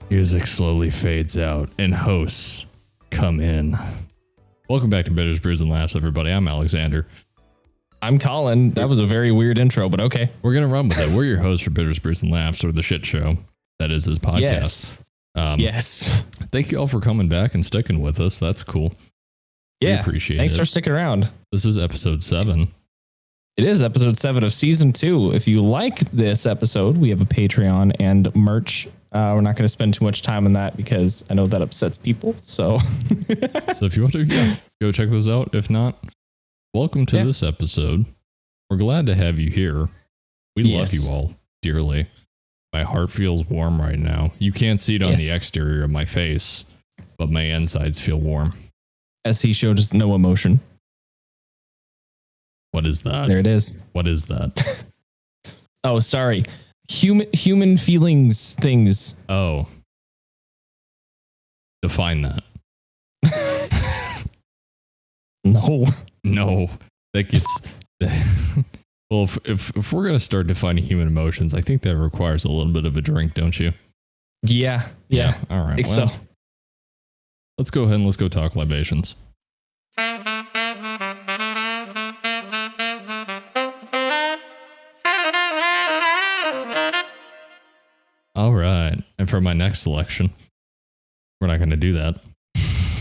Music slowly fades out and hosts come in. Welcome back to Bitters, Brews, and Laughs, everybody. I'm Alexander. I'm Colin. That was a very weird intro, but okay. We're going to run with it. We're your hosts for Bitters, Brews, and Laughs, or the shit show that is this podcast. Yes. Thank you all for coming back and sticking with us. That's cool. Yeah. We appreciate Thanks it. for sticking around. This is episode 7. It is episode 7 of season 2. If you like this episode, we have a Patreon and merch. We're not going to spend too much time on that because I know that upsets people. So if you want to, go check those out. If not, welcome to this episode. We're glad to have you here. We love you all dearly. My heart feels warm right now. You can't see it on the exterior of my face, but my insides feel warm. As he showed us no emotion. What is that? There it is. What is that? Oh, sorry. Human feelings things. Oh. Define that. No. That gets... Well, if we're going to start defining human emotions, I think that requires a little bit of a drink, don't you? Yeah. All right. I think so. Let's go ahead and let's go talk libations. All right. And for my next selection, we're not going to do that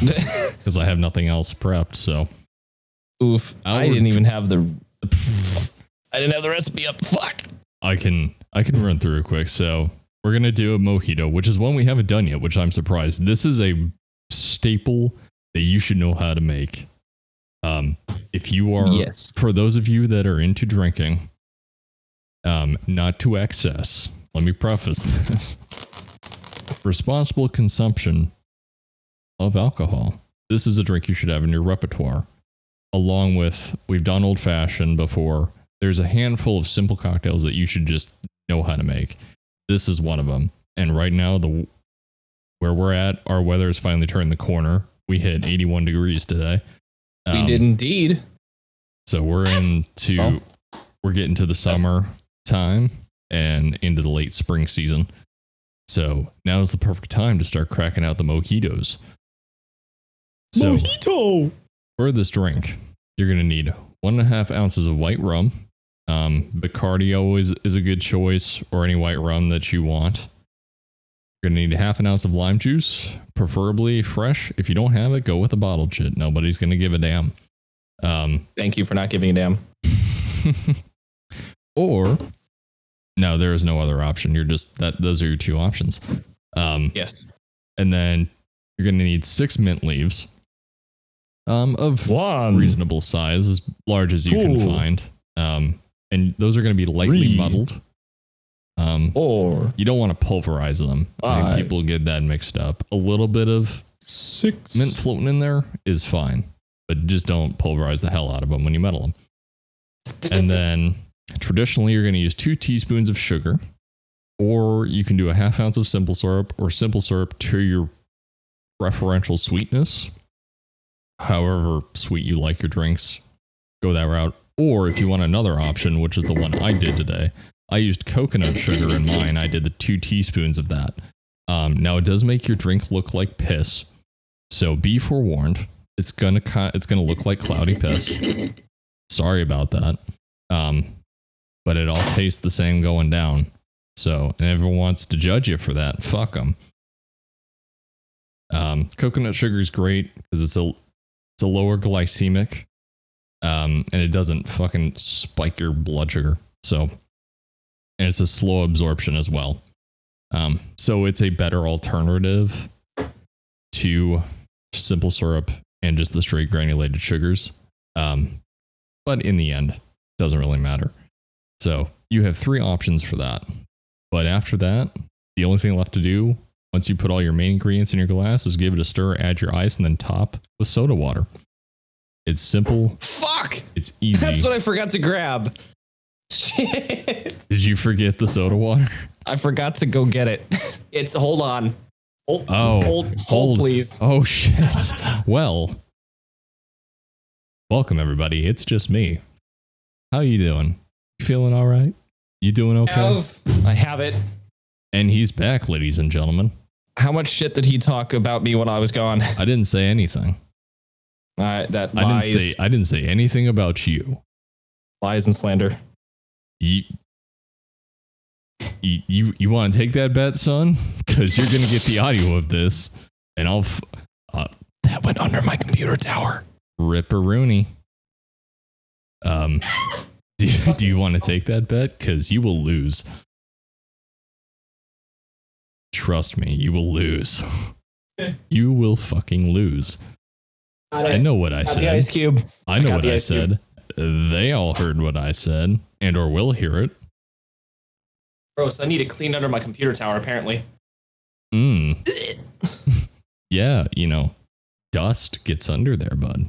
because I have nothing else prepped. So, oof. I didn't even have the recipe up. Fuck. I can run through it quick. So we're going to do a mojito, which is one we haven't done yet, which I'm surprised. This is a staple that you should know how to make. If you are, for those of you that are into drinking, not to excess. Let me preface this. Responsible consumption of alcohol. This is a drink you should have in your repertoire. Along with, we've done old fashioned before. There's a handful of simple cocktails that you should just know how to make. This is one of them. And right now, where we're at, our weather has finally turned the corner. We hit 81 degrees today. We did indeed. So we're getting to the summer time and into the late spring season. So now is the perfect time to start cracking out the mojitos. So Mojito! For this drink, you're going to need 1.5 ounces of white rum. Bacardi always is a good choice, or any white rum that you want. You're going to need 1/2 ounce of lime juice, preferably fresh. If you don't have it, go with a bottled shit. Nobody's going to give a damn. Thank you for not giving a damn. Or, no, there is no other option. Those are your two options. Yes. And then you're going to need 6 mint leaves. Of reasonable size, as large as you can find. And those are going to be lightly muddled. Or you don't want to pulverize them. I think people get that mixed up. A little bit of 6 mint floating in there is fine, but just don't pulverize the hell out of them when you muddle them. And then traditionally, you're going to use 2 teaspoons of sugar, or you can do 1/2 ounce of simple syrup, or simple syrup to your preferential sweetness. However sweet you like your drinks, go that route. Or if you want another option, which is the one I did today, I used coconut sugar in mine. I did the 2 teaspoons of that. Now it does make your drink look like piss, so be forewarned. It's gonna look like cloudy piss. Sorry about that. But it all tastes the same going down. So, and everyone wants to judge you for that. Fuck them. Coconut sugar is great because it's a lower glycemic, and it doesn't fucking spike your blood sugar. So, and it's a slow absorption as well. So it's a better alternative to simple syrup and just the straight granulated sugars. But in the end, it doesn't really matter. So you have 3 options for that. But after that, the only thing left to do, once you put all your main ingredients in your glass, is give it a stir, add your ice, and then top with soda water. It's simple. Fuck! It's easy. That's what I forgot to grab. Shit. Did you forget the soda water? I forgot to go get it. Hold on. Hold, please. Oh, shit. Well, welcome, everybody. It's just me. How you doing? You feeling all right? You doing okay? I have it. And he's back, ladies and gentlemen. How much shit did he talk about me when I was gone? I didn't say anything. That lies. I didn't say anything about you. Lies and slander. You want to take that bet, son? Because you're gonna get the audio of this, and I'll. That went under my computer tower. Ripperoonie. Do you want to take that bet? Because you will lose. Trust me, you will lose. You will fucking lose. I know what I said. The ice cube. I know what I said. They all heard what I said, and or will hear it. Gross, I need to clean under my computer tower, apparently. Yeah, dust gets under there, bud.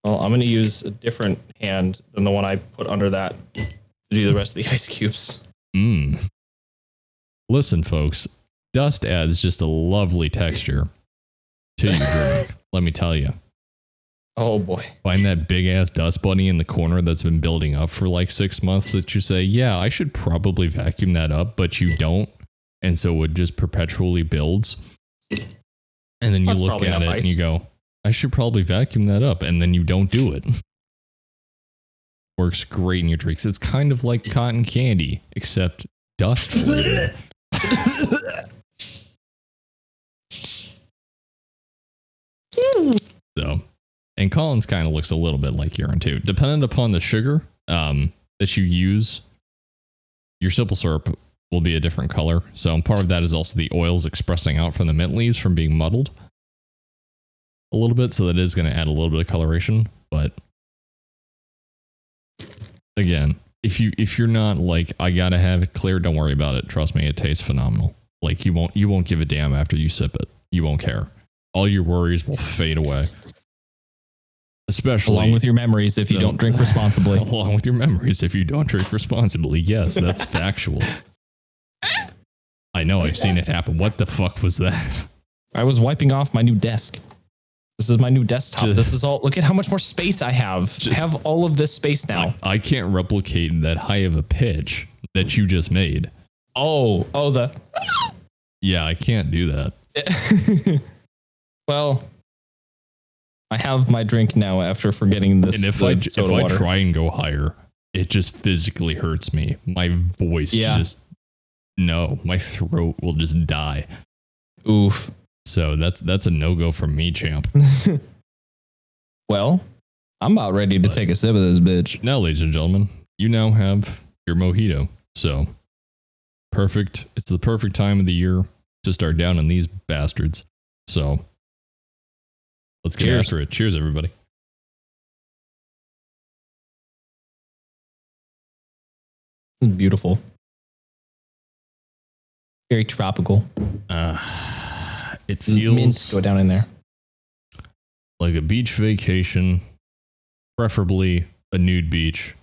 Well, I'm going to use a different hand than the one I put under that to do the rest of the ice cubes. Listen, folks, dust adds just a lovely texture to your drink. Let me tell you. Oh boy. Find that big ass dust bunny in the corner that's been building up for like 6 months that you say, yeah, I should probably vacuum that up, but you don't. And so it just perpetually builds. And then you look at it and you go, I should probably vacuum that up. And then you don't do it. Works great in your drinks. It's kind of like cotton candy, except dust flavored. So, and Colin's kind of looks a little bit like urine too. Depending upon the sugar that you use, your simple syrup will be a different color. So part of that is also the oils expressing out from the mint leaves from being muddled a little bit. So that is going to add a little bit of coloration. But again, if you're not like, I gotta have it clear, don't worry about it. Trust me, it tastes phenomenal. Like you won't give a damn after you sip it. You won't care. All your worries will fade away. Especially along with your memories if you don't drink responsibly. Along with your memories if you don't drink responsibly. Yes, that's factual. I know, I've seen it happen. What the fuck was that? I was wiping off my new desk. This is my new desktop. This is all. Look at how much more space I have. I have all of this space now. I can't replicate that high of a pitch that you just made. Oh, Yeah, I can't do that. Well, I have my drink now after forgetting this. And if I try and go higher, it just physically hurts me. My voice my throat will just die. Oof. So that's a no-go from me, champ. Well, I'm about ready to take a sip of this bitch. Now, ladies and gentlemen, you now have your mojito. So perfect. It's the perfect time of the year to start down on these bastards. So let's get after it. Cheers, everybody. Beautiful. Very tropical. It feels mint go down in there. Like a beach vacation, preferably a nude beach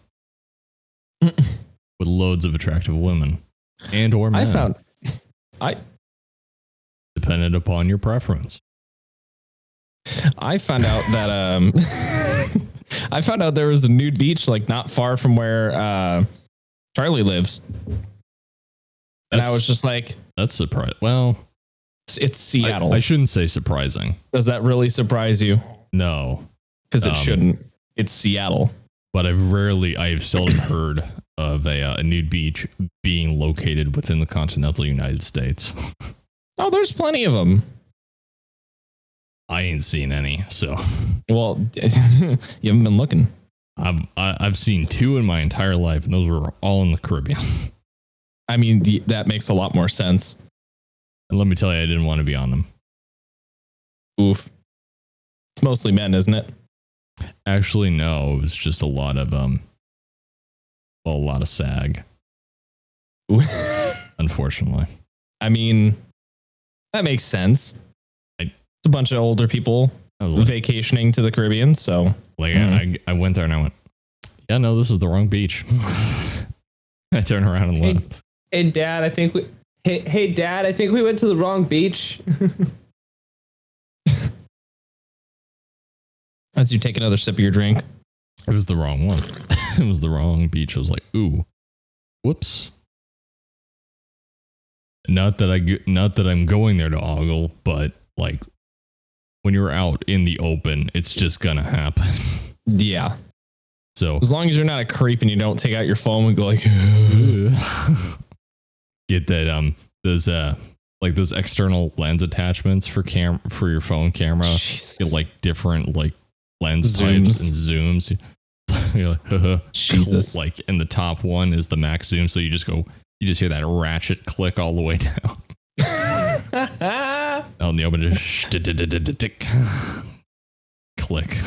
with loads of attractive women and or men. Dependent upon your preference. I found out that I found out there was a nude beach like not far from where Charlie lives. And I was just like, that's surprising. Well, it's Seattle. I shouldn't say surprising. Does that really surprise you? No, because it shouldn't. It's Seattle. But I've seldom heard of a nude beach being located within the continental United States. Oh, there's plenty of them. I ain't seen any. So, well, you haven't been looking. I've seen 2 in my entire life, and those were all in the Caribbean. I mean, that makes a lot more sense. And let me tell you, I didn't want to be on them. Oof. It's mostly men, isn't it? Actually, no. It was just a lot of sag. Unfortunately. I mean, that makes sense. It's a bunch of older people vacationing to the Caribbean, so I went there and I went, yeah, no, this is the wrong beach. I turned around and left. Hey, Dad, I think we went to the wrong beach. As you take another sip of your drink. It was the wrong one. It was the wrong beach. I was like, ooh, whoops. not that I'm going there to ogle, but like when you're out in the open, it's just gonna happen. Yeah. So as long as you're not a creep and you don't take out your phone and go like, get that like those external lens attachments for your phone camera. Get like different like lens types and zooms. You're like, Jesus. Like, and the top one is the max zoom, so you just hear that ratchet click all the way down. Out in the open, just click.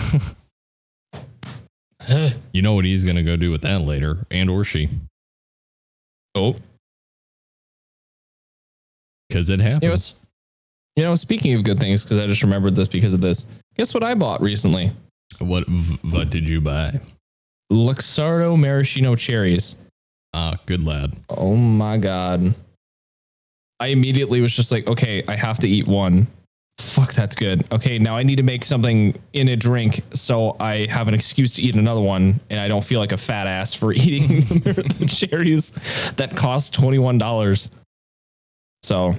You know what he's gonna go do with that later, and or she. Oh, because it happens. Speaking of good things, because I just remembered this because of this. Guess what I bought recently? What did you buy? Luxardo Maraschino cherries. Ah, good lad. Oh my god. I immediately was just like, okay, I have to eat one. Fuck, that's good. Okay, now I need to make something in a drink so I have an excuse to eat another one and I don't feel like a fat ass for eating the cherries that cost $21. So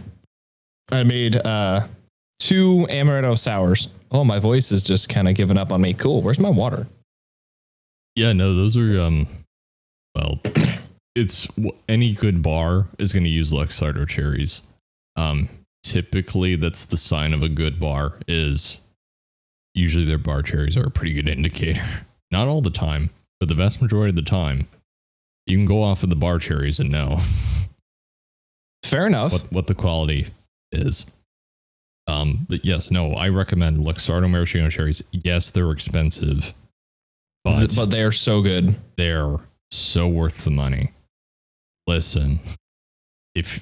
I made 2 amaretto sours. Oh, my voice is just kind of giving up on me. Cool. Where's my water? Yeah, no, those are well, it's any good bar is going to use Luxardo cherries. Typically that's the sign of a good bar is usually their bar cherries are a pretty good indicator. Not all the time, but the vast majority of the time you can go off of the bar cherries and know. Fair enough. What the quality is. But yes, no, I recommend Luxardo Maraschino cherries. Yes, they're expensive, but they are so good. They're so worth the money. Listen,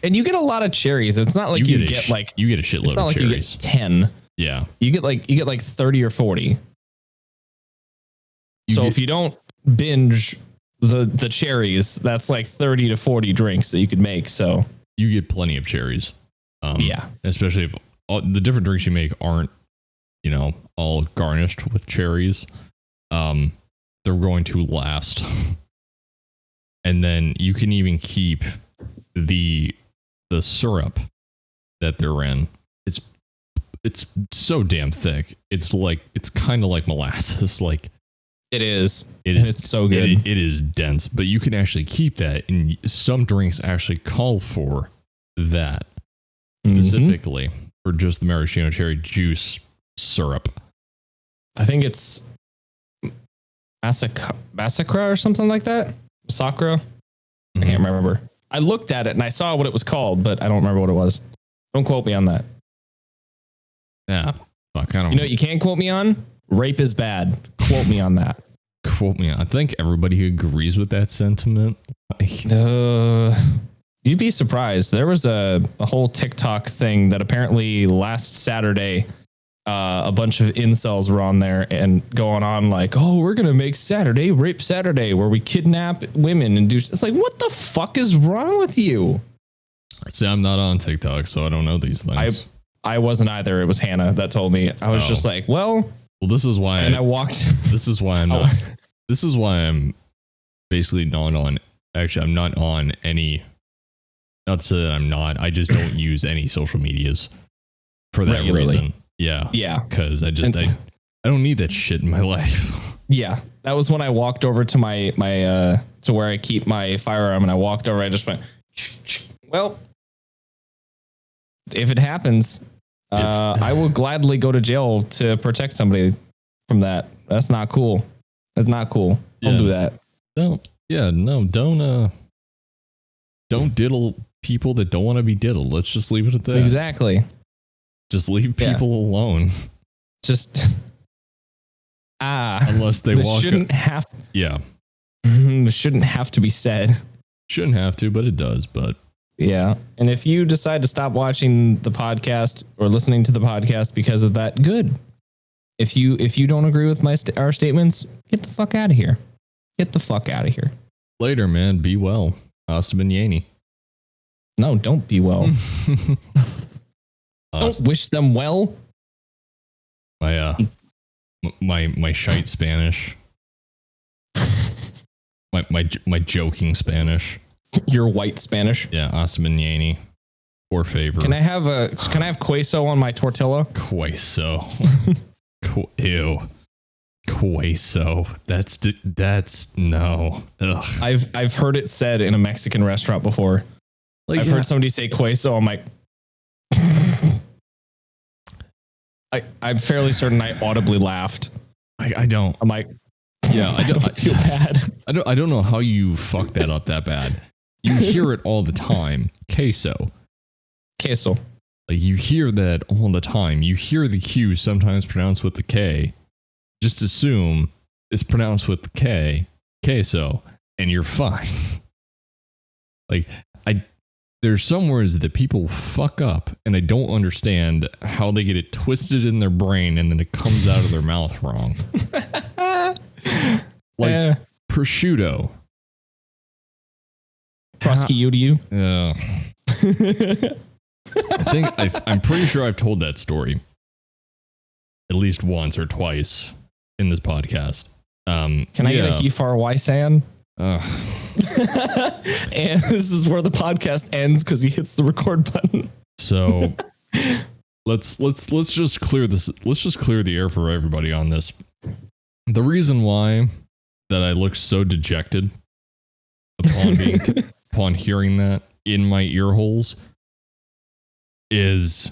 and you get a lot of cherries. It's not like you get a shitload of like cherries. You get 10. Yeah, you get like 30 or 40. If you don't binge the cherries, that's like 30 to 40 drinks that you could make. So you get plenty of cherries. Yeah, especially if the different drinks you make aren't, all garnished with cherries. They're going to last. And then you can even keep the syrup that they're in. It's so damn thick. It's kind of like molasses. Like it is. It's so good. It is dense, but you can actually keep that. And some drinks actually call for that specifically for just the maraschino cherry juice syrup. I think it's Massacra or something like that. Sakura. I can't remember. I looked at it and I saw what it was called, but I don't remember what it was. Don't quote me on that. Yeah. Fuck, I don't know what you can't quote me on? Rape is bad. Quote me on that. Quote me on. I think everybody agrees with that sentiment. You'd be surprised. There was a whole TikTok thing that apparently last Saturday, a bunch of incels were on there and going on like, oh, we're going to make Saturday Rape Saturday where we kidnap women and do. It's like, what the fuck is wrong with you? See, I'm not on TikTok, so I don't know these things. I wasn't either. It was Hannah that told me. I was just like, well, this is why. And I walked. This is why I'm not. This is why I'm basically not on. Actually, I'm not on any. Not to say that I'm not. I just don't use any social medias for that reason. Yeah. Yeah. Because I don't need that shit in my life. Yeah. That was when I walked over to my to where I keep my firearm, and I walked over. I just went, well, if it happens, I will gladly go to jail to protect somebody from that. That's not cool. That's not cool. Don't do that. Don't diddle people that don't want to be diddled. Let's just leave it at that. Exactly. Just leave people alone. Just unless they walk. Shouldn't have. Yeah. This shouldn't have to be said. Shouldn't have to, but it does. But yeah. And if you decide to stop watching the podcast or listening to the podcast because of that, good. If you don't agree with our statements, get the fuck out of here. Get the fuck out of here. Later, man. Be well. Hasta Binyani. No, don't be well. Don't wish them well. My shite Spanish. my joking Spanish. Your white Spanish. Yeah, Hasta Binyani. Or favor. Can I have queso on my tortilla? Queso. Ew. Queso. That's no. Ugh. I've heard it said in a Mexican restaurant before. Like I've heard somebody say queso. I'm like, I'm fairly certain I audibly laughed. I don't. I'm like, yeah, I don't feel bad. I don't know how you fuck that up that bad. You hear it all the time. Queso. Like you hear that all the time. You hear the Q sometimes pronounced with the K. Just assume it's pronounced with the K. Queso, and you're fine. Like there's some words that people fuck up, and I don't understand how they get it twisted in their brain, and then it comes out of their mouth wrong. Like prosciutto. Prosciutto. I'm pretty sure I've told that story at least once or twice in this podcast. Can I get a he far Wysan? And this is where the podcast ends because he hits the record button. So let's just clear this. Let's just clear the air for everybody on this. The reason why that I look so dejected upon hearing that in my ear holes is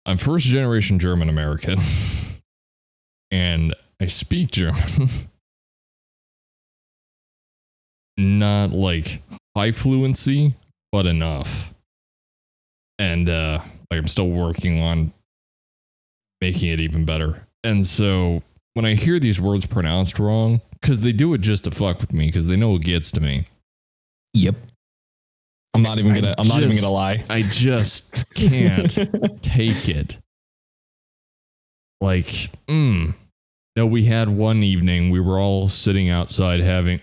I'm first generation German American and I speak German. Not like high fluency, but enough. And like I'm still working on making it even better. And so when I hear these words pronounced wrong, because they do it just to fuck with me, because they know it gets to me. Yep. I'm not even gonna lie. I just can't take it. Like, no, we had one evening, we were all sitting outside having,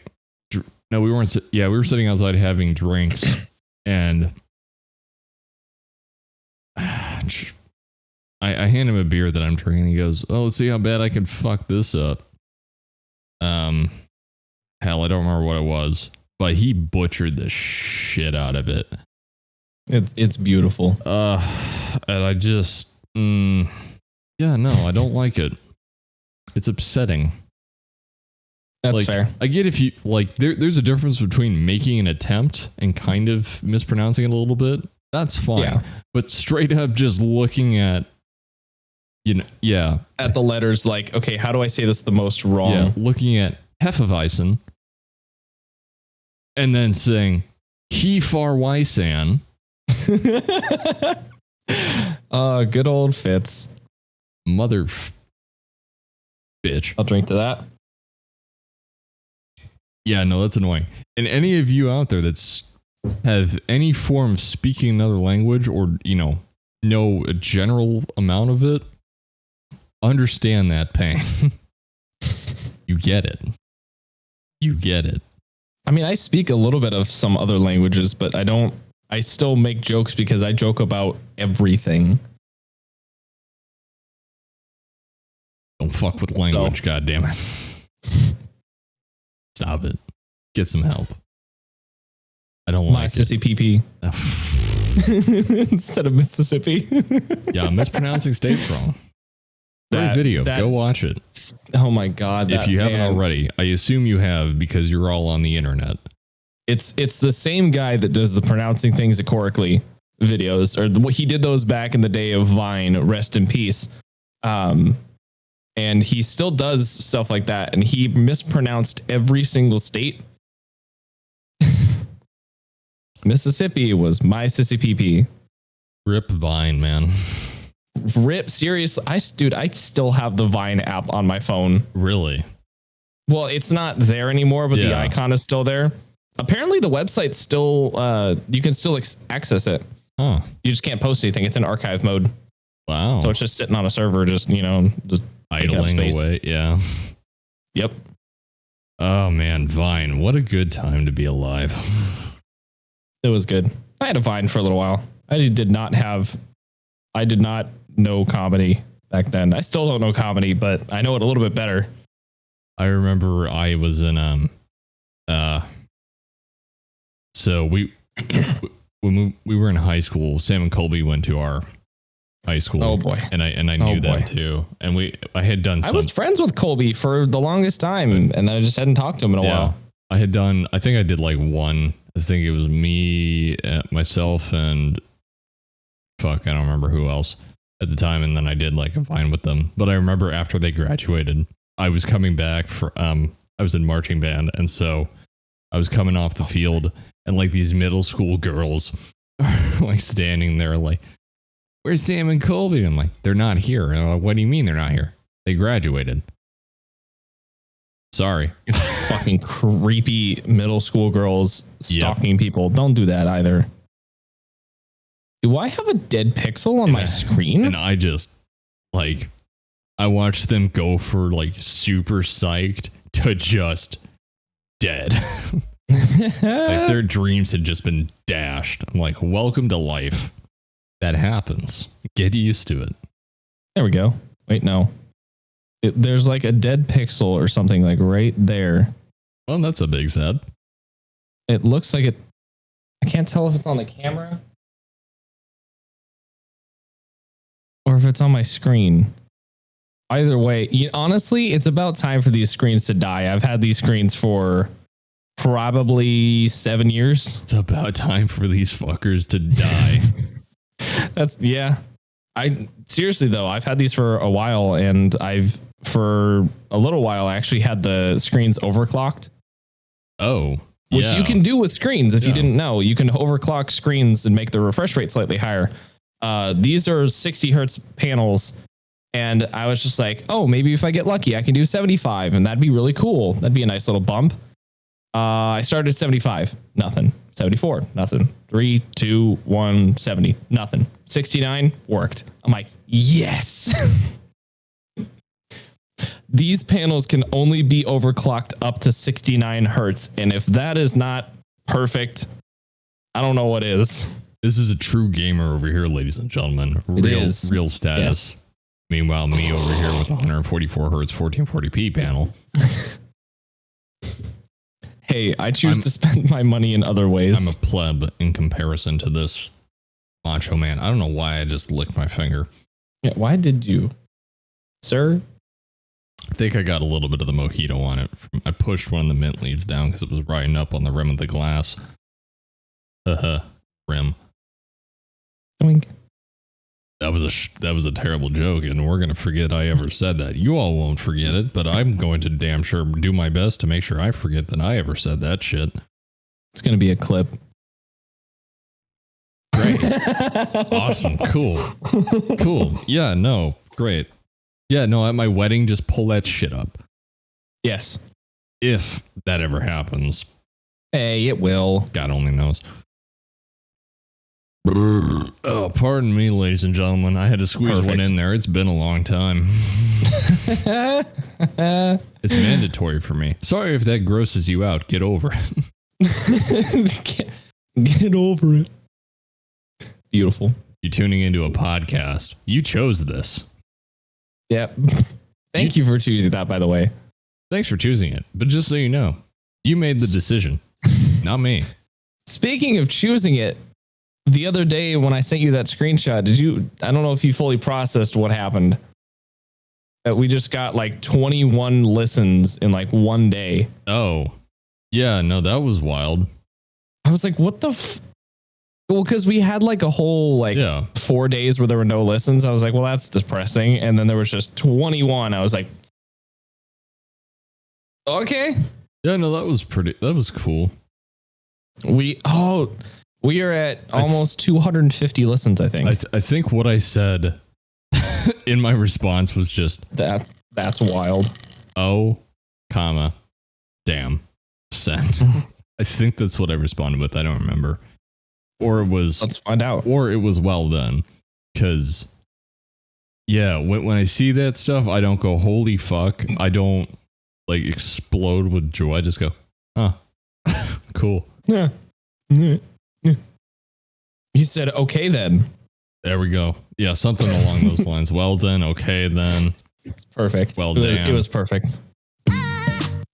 no, we weren't, we were sitting outside having drinks, and I hand him a beer that I'm drinking. He goes, "Oh, let's see how bad I can fuck this up." Hell, I don't remember what it was, but he butchered the shit out of it. It's beautiful. And I just, no, I don't like it. It's upsetting. That's like, fair. I get if you like. There's a difference between making an attempt and kind of mispronouncing it a little bit. That's fine. Yeah. But straight up, just looking at, at the letters, like, okay, how do I say this the most wrong? Yeah, looking at Hefeweizen and then saying Hefeweizen. Good old Fitz. Mother bitch. I'll drink to that. Yeah, no, that's annoying. And any of you out there that's have any form of speaking another language or, know a general amount of it, understand that pain. You get it. You get it. I mean, I speak a little bit of some other languages, but I still make jokes because I joke about everything. Don't fuck with language, goddammit. Stop it. Get some help. I don't like it. My sissy PP. Instead of Mississippi. Yeah, I'm mispronouncing states wrong. Great video. Go watch it. Oh my God. If you haven't already, I assume you have because you're all on the internet. It's the same guy that does the pronouncing things correctly videos, or he did those back in the day of Vine, rest in peace. And he still does stuff like that. And he mispronounced every single state. Mississippi was my sissy PP. Rip Vine, man. Rip, seriously. I still have the Vine app on my phone. Really? Well, it's not there anymore, but the icon is still there. Apparently the website's still, you can still access it. Huh. You just can't post anything. It's in archive mode. Wow. So it's just sitting on a server, just idling away. Yeah. Yep. Oh man, Vine. What a good time to be alive. It was good. I had a Vine for a little while. I did not know comedy back then. I still don't know comedy, but I know it a little bit better. I remember I was in so we when we were in high school, Sam and Colby went to our high school. Oh boy. And I knew them too. And I had done I was friends with Colby for the longest time, and then I just hadn't talked to him in a while. I think I did like one. I think it was me, myself, and I don't remember who else at the time. And then I did like a Vine with them. But I remember after they graduated, I was coming back for I was in marching band, and so I was coming off the field, and like these middle school girls are like standing there like, "Where's Sam and Colby?" And I'm like, "They're not here." And I'm like, "What do you mean they're not here? They graduated." Sorry. Fucking creepy middle school girls stalking people. Don't do that either. Do I have a dead pixel on my screen? And I just like, I watched them go for like super psyched to just dead. Like their dreams had just been dashed. I'm like, welcome to life. That happens. Get used to it. There we go. Wait, no. There's like a dead pixel or something like right there. Well, that's a big sad. It looks like it. I can't tell if it's on the camera or if it's on my screen. Either way, honestly, it's about time for these screens to die. I've had these screens for probably 7 years. It's about time for these fuckers to die. I seriously though, I've had these for a while, and for a little while I actually had the screens overclocked. Oh, which you can do with screens. If you didn't know, you can overclock screens and make the refresh rate slightly higher. These are 60 hertz panels, and I was just like, oh, maybe if I get lucky, I can do 75, and that'd be really cool. That'd be a nice little bump. I started at 75, nothing. 74, nothing. 3, 2, 1, 70, nothing. 69 worked. I'm like, yes. These panels can only be overclocked up to 69 hertz. And if that is not perfect, I don't know what is. This is a true gamer over here, ladies and gentlemen. Real status. Yes. Meanwhile, me over here with 144 hertz 1440p panel. Hey, I choose to spend my money in other ways. I'm a pleb in comparison to this macho man. I don't know why I just licked my finger. Yeah, why did you, sir? I think I got a little bit of the mojito on it. I pushed one of the mint leaves down because it was riding up on the rim of the glass. Rim. Doink. That was a terrible joke, and we're gonna forget I ever said that. You all won't forget it, but I'm going to damn sure do my best to make sure I forget that I ever said that shit. It's gonna be a clip. Great. Awesome. Cool. Yeah, no, great. Yeah, no, at my wedding, just pull that shit up. Yes. If that ever happens. Hey, it will. God only knows. Oh, pardon me, ladies and gentlemen. I had to squeeze one in there. It's been a long time. It's mandatory for me. Sorry if that grosses you out. Get over it. Get over it. Beautiful. You're tuning into a podcast. You chose this. Yep. Thank you for choosing that, by the way. Thanks for choosing it. But just so you know, you made the decision, not me. Speaking of choosing it, the other day when I sent you that screenshot, I don't know if you fully processed what happened. We just got like 21 listens in like one day. Oh, yeah, no, that was wild. I was like, what the well, because we had like a whole 4 days where there were no listens. I was like, well, that's depressing. And then there was just 21. I was like, okay. Yeah, no, that was cool. We are at almost 250 listens, I think. I think what I said in my response was just that's wild. Oh, comma, damn, sent. I think that's what I responded with. I don't remember. Or it was, let's find out. Or it was well done. Because, yeah, when I see that stuff, I don't go, holy fuck. I don't like explode with joy. I just go, huh, cool. Yeah. You said, okay, then. There we go. Yeah, something along those lines. Well, then, okay, then. It's perfect. Well, damn. It was perfect. It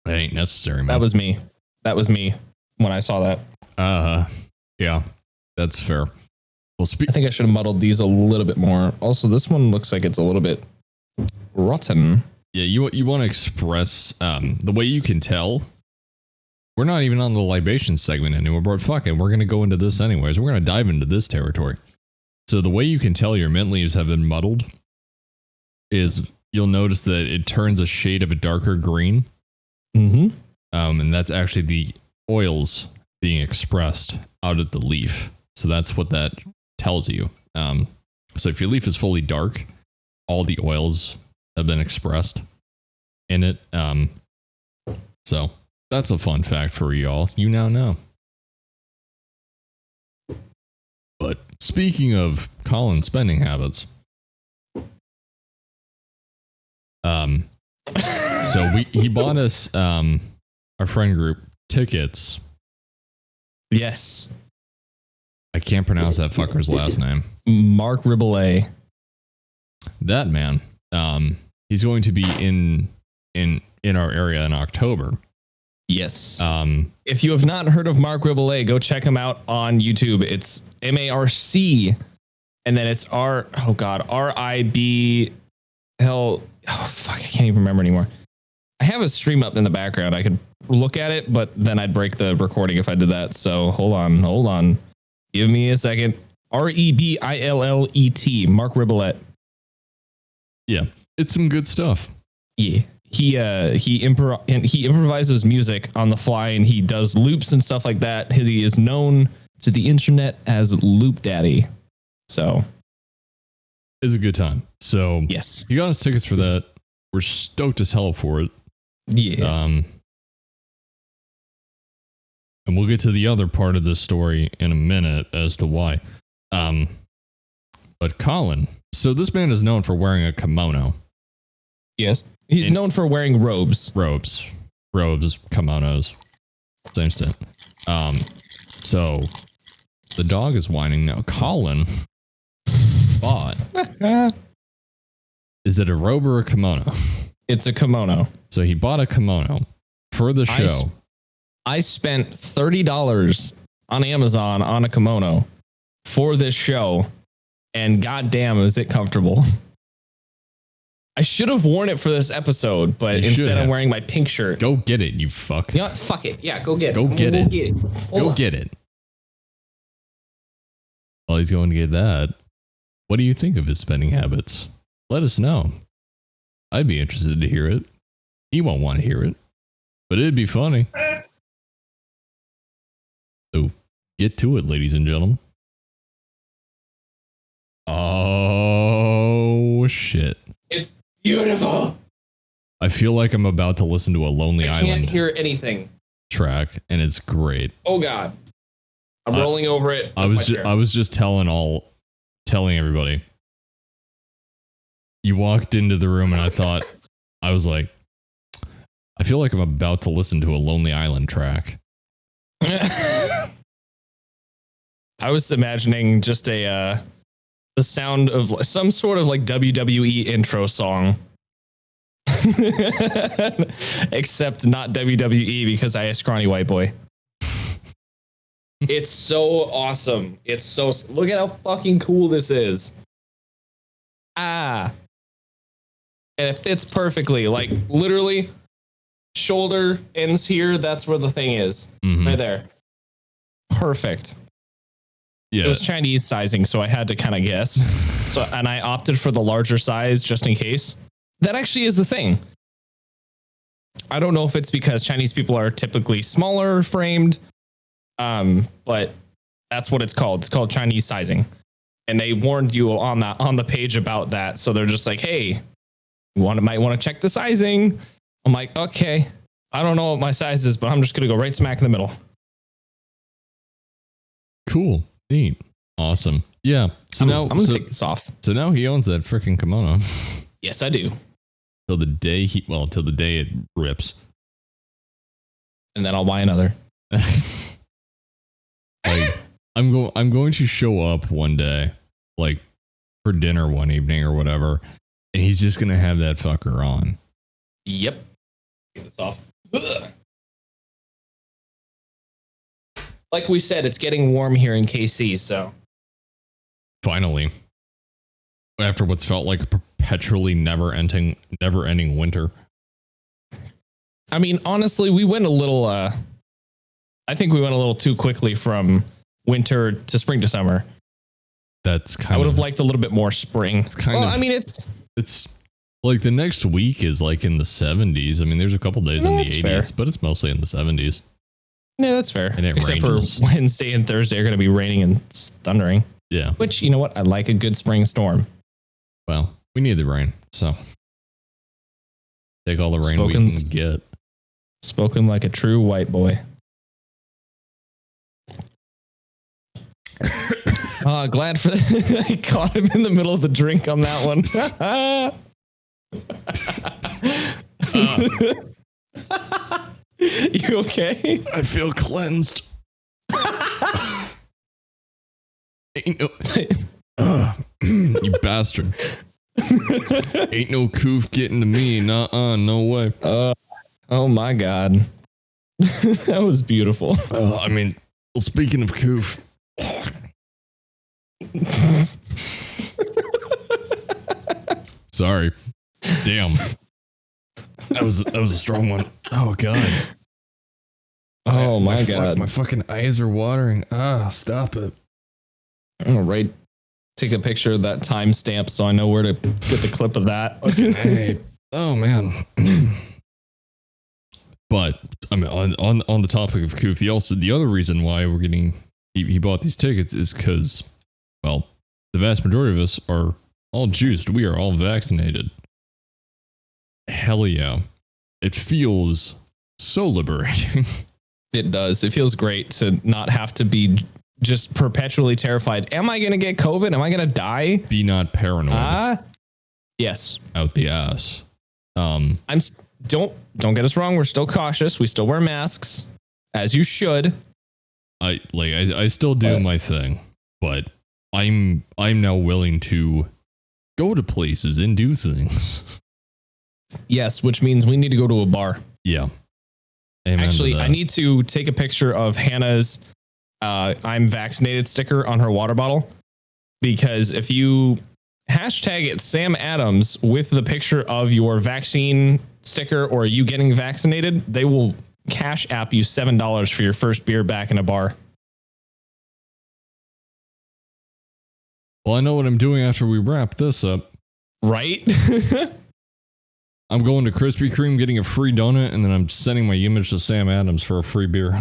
ain't necessary, man. That was me when I saw that. Yeah, that's fair. Well, I think I should have muddled these a little bit more. Also, this one looks like it's a little bit rotten. Yeah, you want to express the way you can tell. We're not even on the libation segment anymore, but fuck it, we're going to go into this anyways. We're going to dive into this territory. So the way you can tell your mint leaves have been muddled is you'll notice that it turns a shade of a darker green. Mm-hmm. And that's actually the oils being expressed out of the leaf. So that's what that tells you. So if your leaf is fully dark, all the oils have been expressed in it. So that's a fun fact for y'all. You now know. But speaking of Colin's spending habits, so he bought us our friend group tickets. Yes. I can't pronounce that fucker's last name. Mark Riboulet. That man. He's going to be in our area in October. Yes. If you have not heard of Mark Riboulet, go check him out on YouTube. It's MARC, and then it's RIB. Oh fuck, I can't even remember anymore. I have a stream up in the background. I could look at it, but then I'd break the recording if I did that. So hold on. Give me a second. REBILLET. Mark Riboulet. Yeah, it's some good stuff. Yeah. He improvises music on the fly, and he does loops and stuff like that. He is known to the internet as Loop Daddy. So it's a good time. So yes, you got us tickets for that. We're stoked as hell for it. Yeah. And we'll get to the other part of this story in a minute as to why. But Colin, so this man is known for wearing a kimono. Yes. He's known for wearing robes, kimonos, same stint. So the dog is whining now. Colin bought. Is it a robe or a kimono? It's a kimono. So he bought a kimono for the show. I spent $30 on Amazon on a kimono for this show, and goddamn, is it comfortable. I should have worn it for this episode, but instead I'm wearing my pink shirt. Go get it, you fuck. You know what? Fuck it. Yeah, go get it. Go get it. Go get it. While he's going to get that, what do you think of his spending habits? Let us know. I'd be interested to hear it. He won't want to hear it, but it'd be funny. So get to it, ladies and gentlemen. Oh, shit. It's beautiful. I feel like I'm about to listen to a Lonely Island. I can't hear anything. Track, and it's great. Oh God, I'm rolling over it. I was just telling everybody. You walked into the room, and I was like, I feel like I'm about to listen to a Lonely Island track. I was imagining just the sound of some sort of like WWE intro song. Except not WWE because I a scrawny white boy. It's so awesome. It's so look at how fucking cool this is. And it fits perfectly. Like literally shoulder ends here. That's where the thing is. Mm-hmm. Right there. Perfect. Yeah. It was Chinese sizing, so I had to kind of guess. And I opted for the larger size just in case. That actually is the thing. I don't know if it's because Chinese people are typically smaller framed, but that's what it's called. It's called Chinese sizing. And they warned you on the page about that. So they're just like, hey, might want to check the sizing. I'm like, okay, I don't know what my size is, but I'm just going to go right smack in the middle. Cool. Neat. Awesome. Yeah. So I'm going to take this off. So now he owns that freaking kimono. Yes, I do. Till the day it rips. And then I'll buy another. Like, I'm going to show up one day, like for dinner one evening or whatever, and he's just gonna have that fucker on. Yep. Take this off. Like like we said, it's getting warm here in KC. So finally, after what's felt like a perpetually never-ending winter. I mean, honestly, we went a little. I think we went a little too quickly from winter to spring to summer. That's kind of. I would have liked a little bit more spring. It's kind of. I mean, it's like the next week is like in the 70s. I mean, there's a couple days in the 80s, fair. But it's mostly in the 70s. Yeah, that's fair. And it Except ranges. for Wednesday and Thursday are going to be raining and thundering. Yeah. Which, you know what? I like a good spring storm. Well, we need the rain, so take all the rain we can get. Spoken like a true white boy. Glad for I caught him in the middle of the drink on that one. You okay? I feel cleansed. Ain't no, you bastard. Ain't no coof getting to me. No way. Oh my God. That was beautiful. I mean, well, speaking of coof. Sorry. Damn. That was a strong one. Oh God. Oh my God. My fucking eyes are watering. Stop it. All right. Take a picture of that timestamp so I know where to get the clip of that. Okay. Oh man. But I mean, on the topic of Koof, the other reason why we're getting he bought these tickets is because, well, the vast majority of us are all juiced. We are all vaccinated. Hell yeah. It feels so liberating. It does. It feels great to not have to be just perpetually terrified. Am I going to get COVID? Am I going to die? Be not paranoid. Yes. Out the ass. Don't get us wrong. We're still cautious. We still wear masks, as you should. I still do my thing, but I'm now willing to go to places and do things. Yes, which means we need to go to a bar. Yeah. Amen. Actually, I need to take a picture of Hannah's I'm vaccinated sticker on her water bottle, because if you hashtag it Sam Adams with the picture of your vaccine sticker or you getting vaccinated, they will cash app you $7 for your first beer back in a bar. Well, I know what I'm doing after we wrap this up. Right? I'm going to Krispy Kreme, getting a free donut, and then I'm sending my image to Sam Adams for a free beer.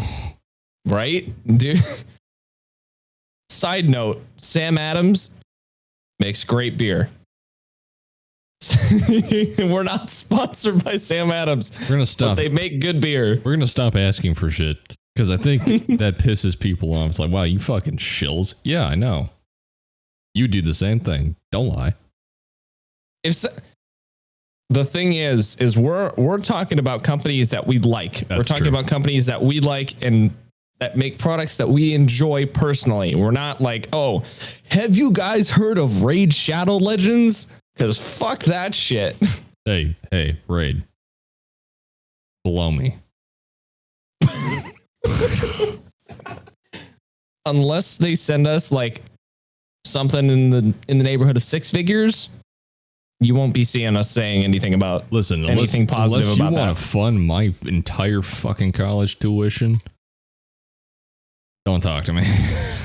Right? Dude. Side note, Sam Adams makes great beer. We're not sponsored by Sam Adams. We're going to stop. They make good beer. We're going to stop asking for shit, because I think that pisses people off. It's like, wow, you fucking shills. Yeah, I know. You do the same thing. Don't lie. The thing is we're talking about companies that we like. We're talking about companies that we like and that make products that we enjoy personally. We're not like, oh, have you guys heard of Raid Shadow Legends? Because fuck that shit. Hey, Raid. Below me. Unless they send us like something in the neighborhood of six figures, you won't be seeing us saying anything about anything positive unless about you that. want to fund my entire fucking college tuition, don't talk to me.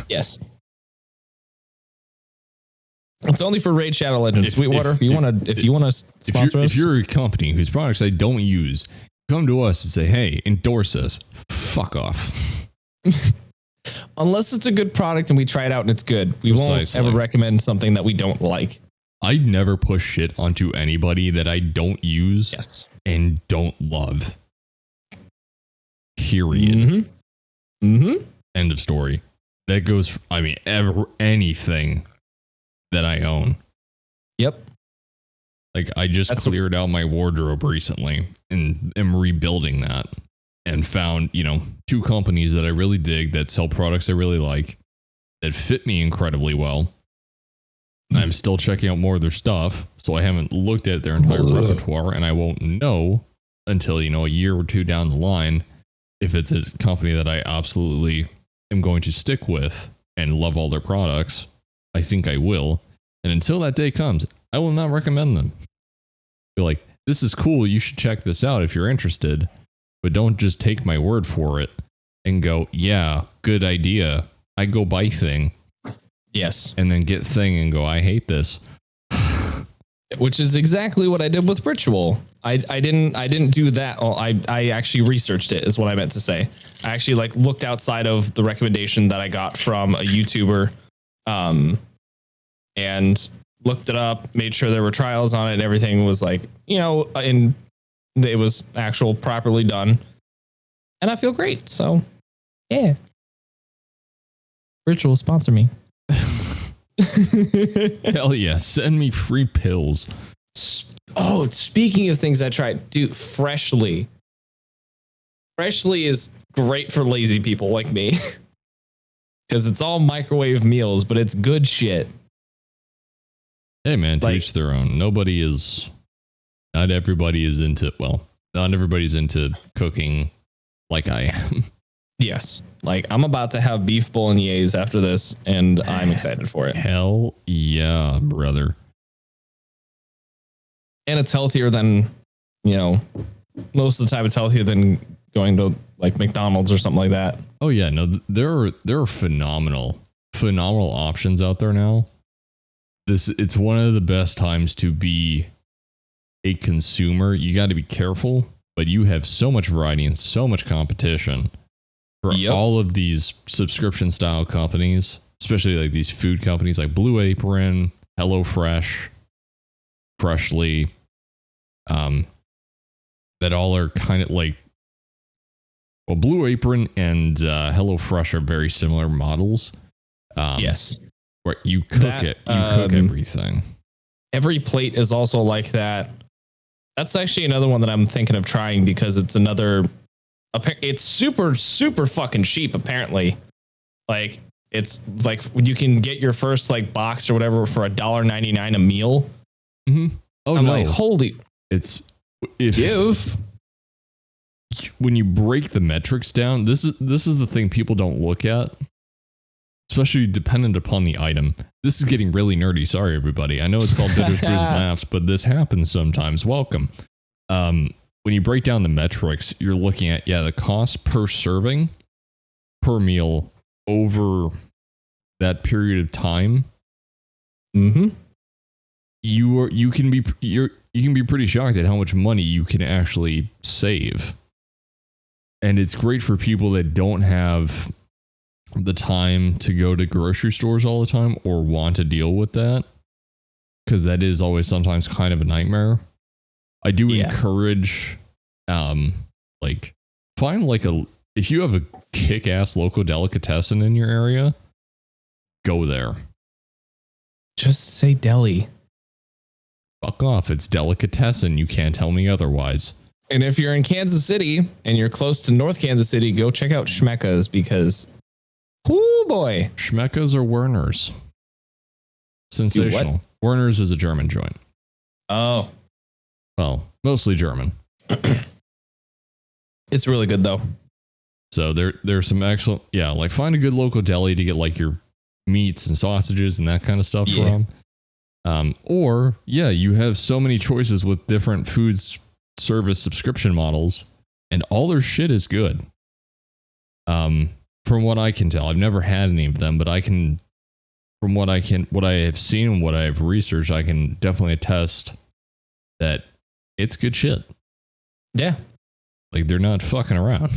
Yes. It's only for Raid Shadow Legends. Sweetwater, if you want to sponsor us. If you're a company whose products I don't use, come to us and say, hey, endorse us. Fuck off. Unless it's a good product and we try it out and it's good. We won't ever recommend something that we don't like. I never push shit onto anybody that I don't use and don't love. Period. End of story. That goes, anything that I own. Yep. Like I just cleared out my wardrobe recently and am rebuilding that and found, two companies that I really dig that sell products I really like that fit me incredibly well. I'm still checking out more of their stuff, so I haven't looked at their entire repertoire, and I won't know until, a year or two down the line if it's a company that I absolutely am going to stick with and love all their products. I think I will. And until that day comes, I will not recommend them. Be like, this is cool. You should check this out if you're interested. But don't just take my word for it and go, yeah, good idea. I go buy thing. Yes. And then get thing and go, I hate this. Which is exactly what I did with Ritual. I didn't do that. Oh, I actually researched it is what I meant to say. I actually like looked outside of the recommendation that I got from a YouTuber, and looked it up, made sure there were trials on it and everything was like, and it was actual properly done. And I feel great. So yeah. Ritual, sponsor me. Hell yeah, send me free pills. Oh, speaking of things I tried, dude, Freshly. Freshly is great for lazy people like me. Because it's all microwave meals, but it's good shit. Hey man, to Like- each their own. Not everybody's into cooking like I am. Yes. Like, I'm about to have beef bolognese after this, and I'm excited for it. Hell yeah, brother. And it's healthier than, most of the time it's healthier than going to like McDonald's or something like that. Oh yeah, no, there are phenomenal options out there now. It's one of the best times to be a consumer. You got to be careful, but you have so much variety and so much competition for all of these subscription style companies, especially like these food companies like Blue Apron, HelloFresh, Freshly, that all are kind of like, well, Blue Apron and HelloFresh are very similar models. Yes. Where you cook cook everything. Every plate is also like that. That's actually another one that I'm thinking of trying because it's super, super fucking cheap, apparently. Like, it's like you can get your first like box or whatever for $1.99 a meal. Mm-hmm. Oh, I'm no. like, holy. It's when you break the metrics down, this is the thing people don't look at, especially dependent upon the item. This is getting really nerdy. Sorry, everybody. I know it's called Bitters, Brews, and Laughs, but this happens sometimes. Welcome. When you break down the metrics, you're looking at, the cost per serving, per meal over that period of time. Mm-hmm. You can be pretty shocked at how much money you can actually save. And it's great for people that don't have the time to go to grocery stores all the time or want to deal with that, because that is always sometimes kind of a nightmare. I do encourage, find if you have a kick-ass local delicatessen in your area, go there. Just say deli. Fuck off. It's delicatessen. You can't tell me otherwise. And if you're in Kansas City and you're close to North Kansas City, go check out Schmecka's because, oh boy. Schmecka's or Werner's. Sensational. Werner's is a German joint. Oh. Well, mostly German. It's really good though. So there's some excellent, like find a good local deli to get like your meats and sausages and that kind of stuff from. You have so many choices with different foods service subscription models, and all their shit is good. From what I can tell, I've never had any of them, but what I have seen and what I've researched, I can definitely attest that it's good shit. Yeah. Like, they're not fucking around.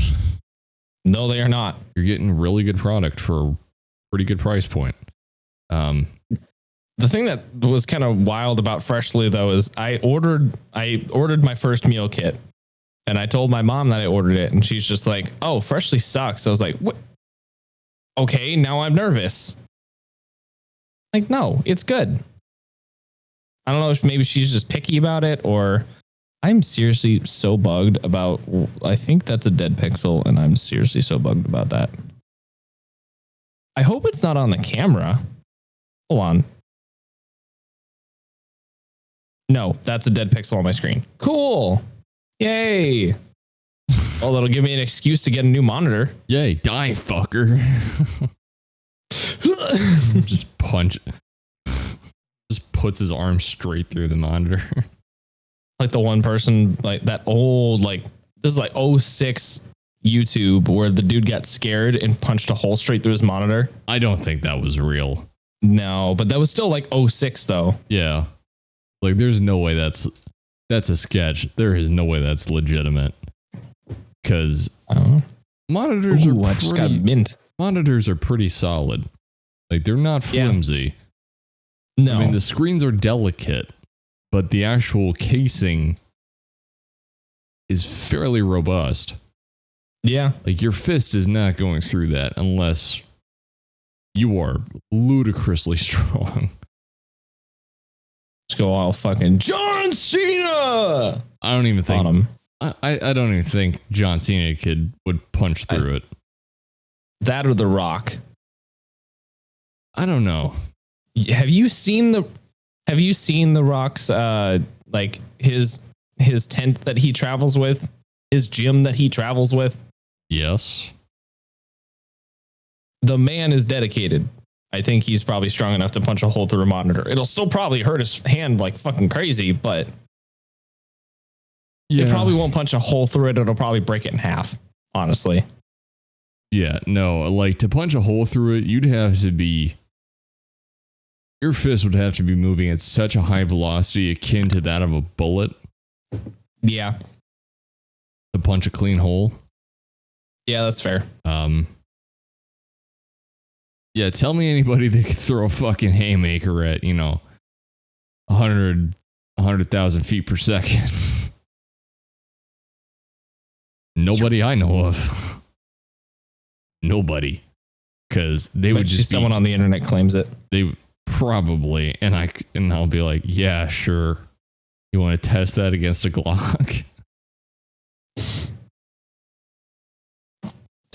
No, they are not. You're getting really good product for a pretty good price point. The thing that was kind of wild about Freshly though is I ordered my first meal kit, and I told my mom that I ordered it, and she's just like, "Oh, Freshly sucks." I was like, "What? Okay, now I'm nervous." Like, no, it's good. I don't know if maybe she's just picky about it, or I'm seriously so bugged about. I think that's a dead pixel, and I'm seriously so bugged about that. I hope it's not on the camera. Hold on. No, that's a dead pixel on my screen. Cool. Yay. Well, that'll give me an excuse to get a new monitor. Yay, die, fucker. Just punch. Just puts his arm straight through the monitor. Like the one person, like that old, like this is like '06 YouTube where the dude got scared and punched a hole straight through his monitor. I don't think that was real. No, but that was still like '06 though. Yeah. Like there's no way that's a sketch. There is no way that's legitimate. Cause monitors Ooh, I just got mint. Monitors are pretty solid. Like they're not flimsy. Yeah. No. I mean the screens are delicate, but the actual casing is fairly robust. Yeah. Like your fist is not going through that unless you are ludicrously strong. Let's go all fucking John Cena. I don't even think him. I don't even think John Cena would punch through it. That or The Rock. I don't know. Have you seen the Rock's like his tent that he travels with? His gym that he travels with? Yes. The man is dedicated. I think he's probably strong enough to punch a hole through a monitor. It'll still probably hurt his hand like fucking crazy, but it probably won't punch a hole through it. It'll probably break it in half, honestly. Yeah, no, like to punch a hole through it, your fist would have to be moving at such a high velocity akin to that of a bullet. Yeah. To punch a clean hole. Yeah, that's fair. Yeah, tell me anybody that could throw a fucking haymaker at, 100,000 feet per second. Nobody I know of. Nobody. Because they would just someone on the internet claims it. They probably, and I'll be like, yeah, sure. You want to test that against a Glock? It's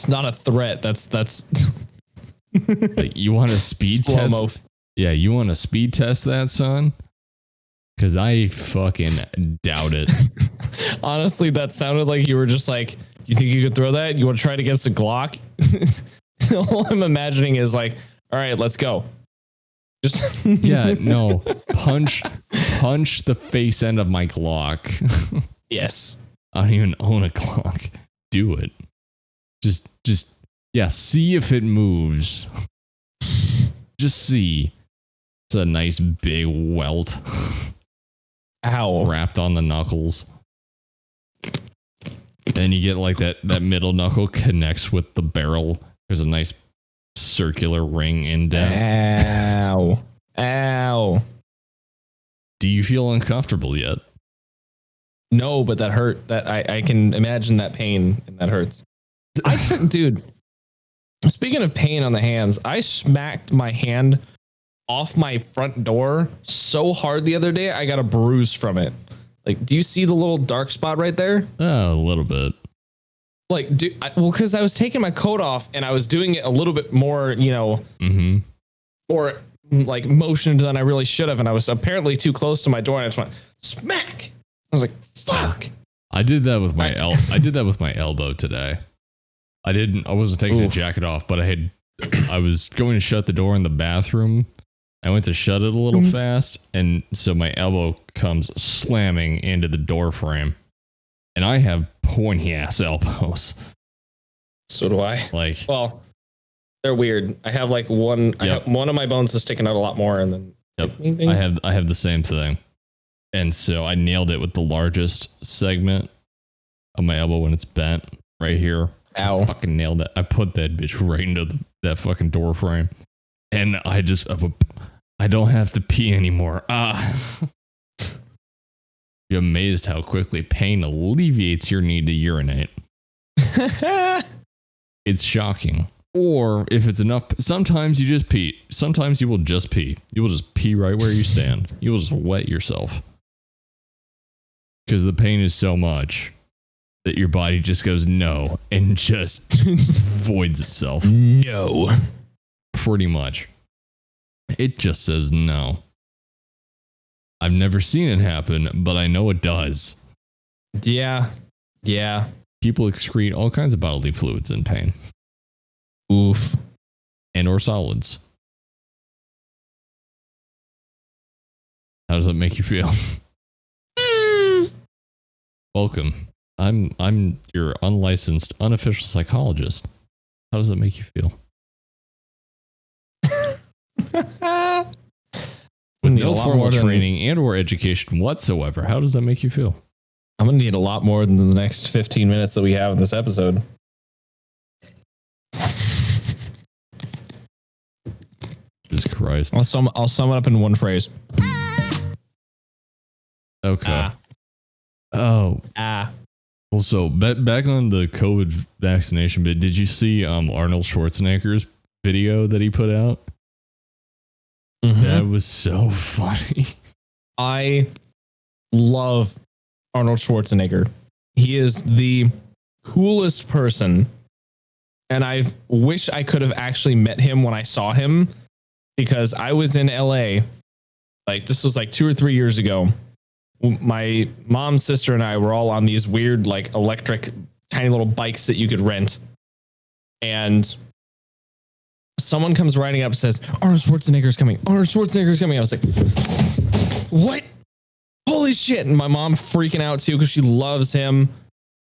not a threat. That's like, you want to speed test? Yeah, you want to speed test that, son? Because I fucking doubt it. Honestly, that sounded like you were just like, you think you could throw that? You want to try it against a Glock? All I'm imagining is like, all right, let's go. Just yeah, no. Punch the face end of my Glock. Yes. I don't even own a Glock. Do it. Just yeah, see if it moves. Just see. It's a nice big welt. Ow. Wrapped on the knuckles. Then you get like that middle knuckle connects with the barrel. There's a nice circular ring indent. Ow. Ow. Do you feel uncomfortable yet? No, but that hurt. That I can imagine that pain, and that hurts. Dude, speaking of pain on the hands, I smacked my hand off my front door so hard the other day, I got a bruise from it. Like, do you see the little dark spot right there? Oh, a little bit. Like, because I was taking my coat off and I was doing it a little bit more, or like motioned than I really should have. And I was apparently too close to my door and I just went smack. I was like, fuck. I did that with my I did that with my elbow today. I wasn't taking the jacket off, but I was going to shut the door in the bathroom. I went to shut it a little fast, and so my elbow comes slamming into the door frame. And I have pointy ass elbows. So do I. Like, well, they're weird. I have like one. Yep. I have, one of my bones is sticking out a lot more, and then I have the same thing. And so I nailed it with the largest segment of my elbow when it's bent right here. Ow! I fucking nailed it. I put that bitch right into that fucking door frame, and I don't have to pee anymore. You're amazed how quickly pain alleviates your need to urinate. It's shocking. Or if it's enough, sometimes you just pee. Sometimes you will just pee. You will just pee right where you stand. You will just wet yourself. Because the pain is so much that your body just goes no and just voids itself. No. Pretty much. It just says no. I've never seen it happen, but I know it does. Yeah. Yeah. people excrete all kinds of bodily fluids in pain. Oof. And or solids. How does that make you feel? Welcome. I'm your unlicensed, unofficial psychologist. How does that make you feel? With no formal training and or education whatsoever, how does that make you feel? I'm gonna need a lot more than the next 15 minutes that we have in this episode. Jesus Christ. I'll sum it up in one phrase. Okay. Oh. Well, so back on the COVID vaccination bit, did you see Arnold Schwarzenegger's video that he put out? Mm-hmm. That was so funny. I love Arnold Schwarzenegger. He is the coolest person. And I wish I could have actually met him when I saw him, because I was in LA. Like, this was like 2 or 3 years ago. My mom's sister and I were all on these weird, like, electric tiny little bikes that you could rent. And someone comes riding up and says, Arnold Schwarzenegger's coming. Arnold Schwarzenegger's coming. I was like, what? Holy shit. And my mom freaking out too, because she loves him.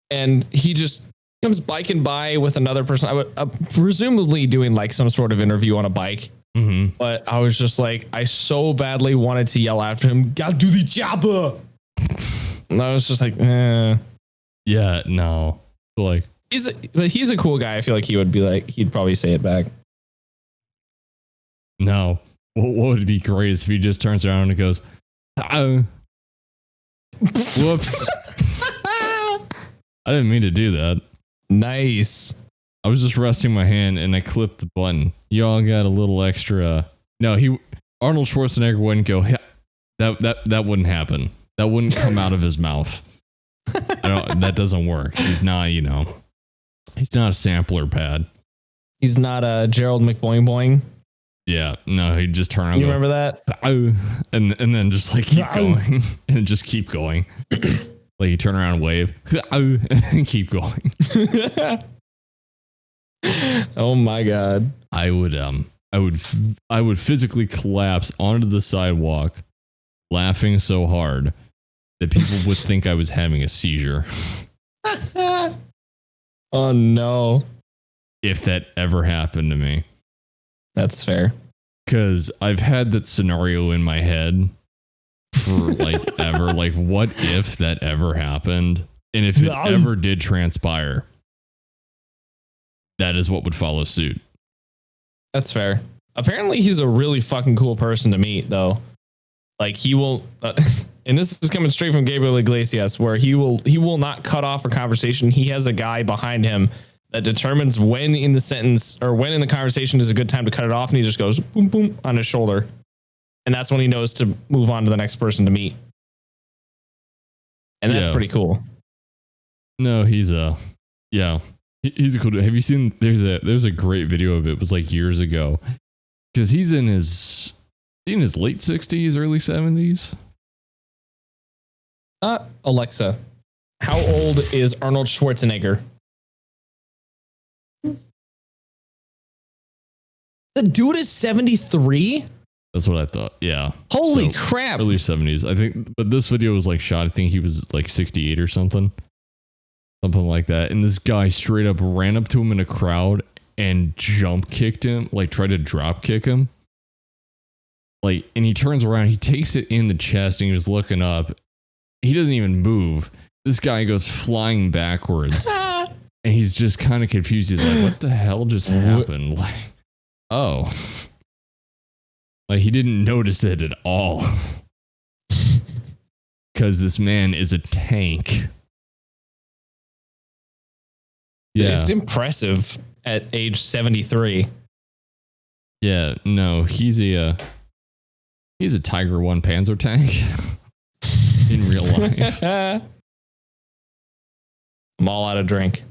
And he just comes biking by with another person. I would presumably doing like some sort of interview on a bike. Mm-hmm. But I was just like, I so badly wanted to yell after him, gotta do the job. And I was just like, yeah, no. Like, he's a cool guy. I feel like he would be like, he'd probably say it back. No. What would be great is if he just turns around and goes, whoops. I didn't mean to do that. Nice. I was just resting my hand and I clipped the button. Y'all got a little extra. No, Arnold Schwarzenegger wouldn't go. That wouldn't happen. That wouldn't come out of his mouth. That doesn't work. He's not, he's not a sampler pad. He's not a Gerald McBoing Boing. Yeah, no, he'd just turn around. You remember that? And then just like keep going and just keep going. Like you turn around and wave and keep going. Oh my God. I would physically collapse onto the sidewalk laughing so hard that people would think I was having a seizure. Oh no. If that ever happened to me. That's fair. Because I've had that scenario in my head for like ever. Like, what if that ever happened? And if it ever did transpire, that is what would follow suit. That's fair. Apparently, he's a really fucking cool person to meet, though. Like, he will, and this is coming straight from Gabriel Iglesias, where he will not cut off a conversation. He has a guy behind him that determines when in the sentence or when in the conversation is a good time to cut it off, and he just goes boom boom on his shoulder, and that's when he knows to move on to the next person to meet. And that's pretty cool. No, he's a cool dude. Have you seen? There's a great video of it. It was like years ago, because he's in his late 60s, early 70s. Alexa, how old is Arnold Schwarzenegger? The dude is 73? That's what I thought. Yeah. Holy crap. Early 70s. I think, but this video was like shot, I think he was like 68 or something. Something like that. And this guy straight up ran up to him in a crowd and jump kicked him, like tried to drop kick him. Like, and he turns around, he takes it in the chest and he was looking up. He doesn't even move. This guy goes flying backwards. And he's just kind of confused. He's like, what the hell just happened? Like, oh. Like, he didn't notice it at all. Because this man is a tank. Yeah. It's impressive at age 73. Yeah, no, he's a Tiger 1 Panzer tank in real life. I'm all out of drink.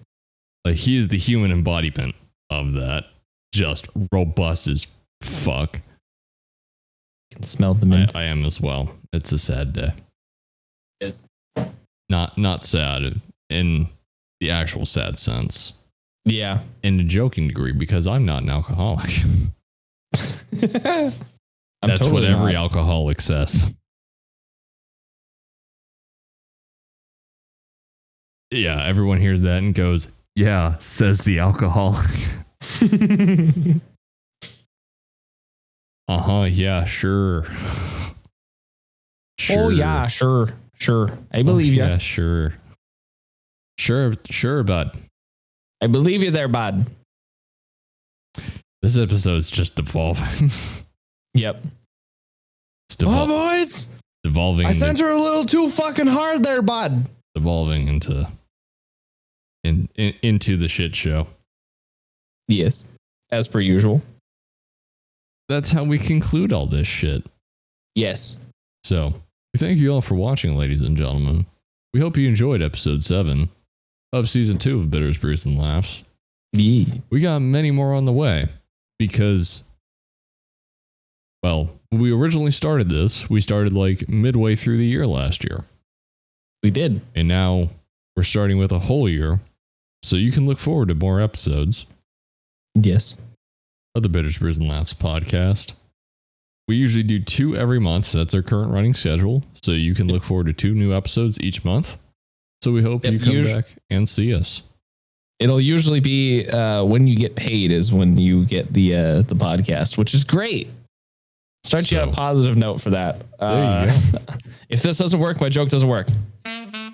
Like, he is the human embodiment of that. Just robust as fuck. Can smell the mint. I am as well. It's a sad day. It is. Not sad. And the actual sad sense. Yeah. In a joking degree, because I'm not an alcoholic. That's totally what every alcoholic says. Yeah, everyone hears that and goes, yeah, says the alcoholic. Yeah, sure. Oh, yeah, sure. I believe you. Yeah, sure. Sure, bud. I believe you there, bud. This episode's just devolving. Yep. Oh, boys. Devolving. I sent her a little too fucking hard there, bud. Devolving into the shit show. Yes. As per usual. That's how we conclude all this shit. Yes. So, we thank you all for watching, ladies and gentlemen. We hope you enjoyed episode 7 of season 2 of Bitters, Brews, and Laughs. Yeah. We got many more on the way because, well, when we originally started this, we started like midway through the year last year. We did. And now we're starting with a whole year. So you can look forward to more episodes. Yes. Of the Bitters, Brews, and Laughs podcast. We usually do 2 every month. That's our current running schedule. So you can look forward to 2 new episodes each month. So we hope you come back and see us. It'll usually be when you get paid is when you get the podcast, which is great. Start you on a positive note for that. There you go. If this doesn't work, my joke doesn't work.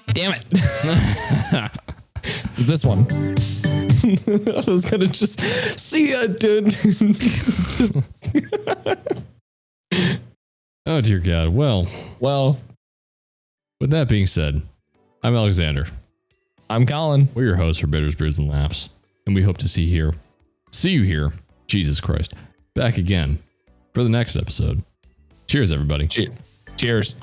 Damn it. Is this one? I was gonna just see ya, dude. Oh dear God. Well, with that being said, I'm Alexander. I'm Colin. We're your hosts for Bitters, Brews, and Laughs, and we hope to see you here, Jesus Christ, back again for the next episode. Cheers, everybody. Cheers.